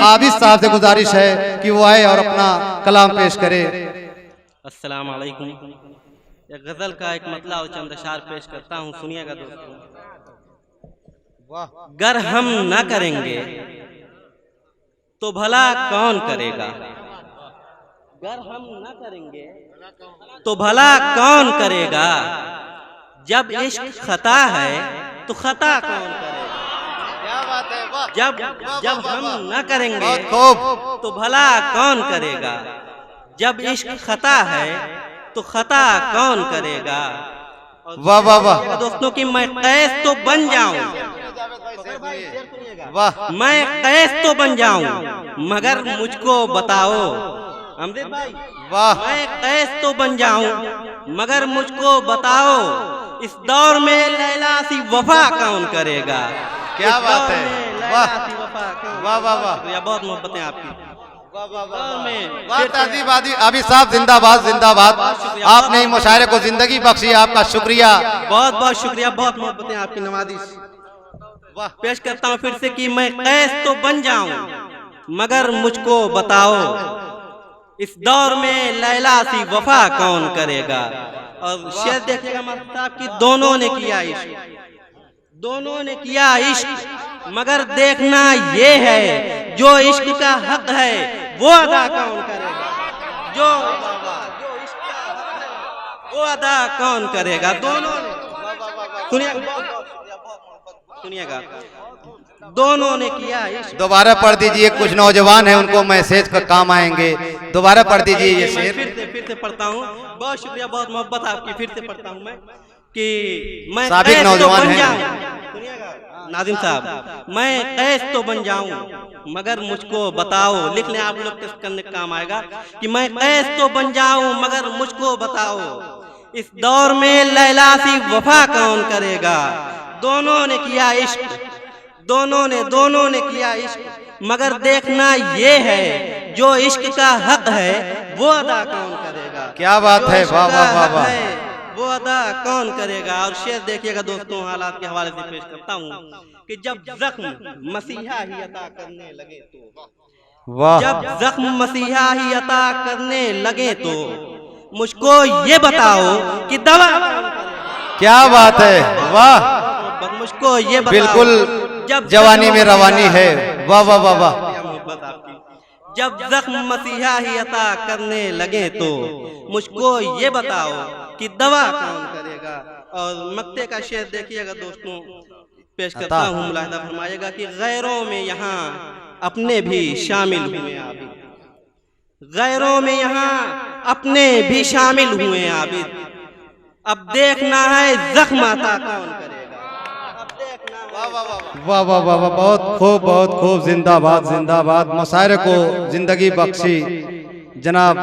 आबिद साहब से गुजारिश है कि वो आए और अपना कलाम पेश करे। अस्सलाम वालेकुम। एक गजल का एक मतला और चंद अशार पेश करता हूँ, सुनिएगा दोस्तों। गर हम न करेंगे तो भला कौन करेगा, गर हम न करेंगे तो भला कौन करेगा, जब इश्क खता है तो खता कौन करेगा। क्या बात है, वाह। जब हम न करेंगे खूब। तो भला कौन करेगा, जब इश्क खता है तो खता कौन करेगा। वाह वाह वाह दोस्तों की मैं कैस तो बन जाऊं, वाह, मैं कैस तो बन जाऊं मगर मुझको बताओ। अमृत भाई वाह, मैं कैस तो बन जाऊं मगर मुझको बताओ, इस दौर में लैला सी वफा कौन करेगा। क्या बात है, वाह वाह वाह वाह, बहुत मोहब्बतें आपकी। आबिद साहब जिंदाबाद जिंदाबाद। आपने ही मुशायरे को जिंदगी बख्शी, आपका शुक्रिया, बहुत बहुत शुक्रिया, बहुत मोहब्बतें आपकी। नवाजिश पेश करता हूँ फिर से कि मैं कैस तो बन जाऊं मगर मुझको बताओ, इस दौर में लैला सी वफा कौन करेगा। और शेर देखिएगा मास्टर साहब की दोनों ने किया इश्क, दोनों ने किया इश्क मगर देखना ये है जो इश्क का हक है वो अदा कौन करेगा, जो इश्क का हक है वो अदा कौन करेगा। दोनों ने सुनिएगा, दोनों ने किया इश्क। दोबारा पढ़ दीजिए, कुछ नौजवान हैं उनको मैसेज का काम आएंगे। दोबारा पढ़ दीजिए ये शेर। फिर से पढ़ता हूँ, बहुत शुक्रिया, बहुत मोहब्बत आपकी। फिर से पढ़ता हूँ मैं कि मैं साबिक कैस नौजवान तो बन हैं। जाऊं, सुनिएगा नाज़िम साहब, मैं कैस तो बन जाऊं मगर मुझको बताओ। लिख लें आप लोग, टेस्ट करने का काम आएगा कि मैं कैस तो बन जाऊं मगर मुझको बताओ, इस दौर में लैला सी वफा कौन करेगा। दोनों ने किया इश्क, दोनों ने किया इश्क मगर देखना ये है जो इश्क का हक है वो अदा कौन करेगा। क्या बात है, वाह वाह वाह वाह, वो अदा कौन करेगा। और शेर देखिएगा दोस्तों, हालात के हवाले से पेश करता हूँ कि जब जख्म मसीहा ही अता करने लगे तो, वाह, जब जख्म मसीहा ही अता करने लगे तो मुझको ये बताओ कि दवा कौन करेगा। क्या बात है, वाह, मुझको ये बताओ, बिल्कुल जब जवानी में रवानी है। वाह वाह वाह वाह, मोहब्बत आपकी। जब जख्म मसीहा ही अता करने लगे तो मुझको ये बताओ कि दवा कौन करेगा। और मक्ते का शेर देखिएगा दोस्तों, पेश करता हूँ, मुलाहिदा फरमाइएगा कि गैरों में यहाँ अपने भी शामिल हुए आबिद, गैरों में यहाँ अपने भी शामिल हुए आबिद, अब देखना है जख्म अता कौन करेगा। वाह वाह वाह वाह, बहुत खूब, जिंदाबाद जिंदाबाद। मुशायरे को जिंदगी बख्शी जनाब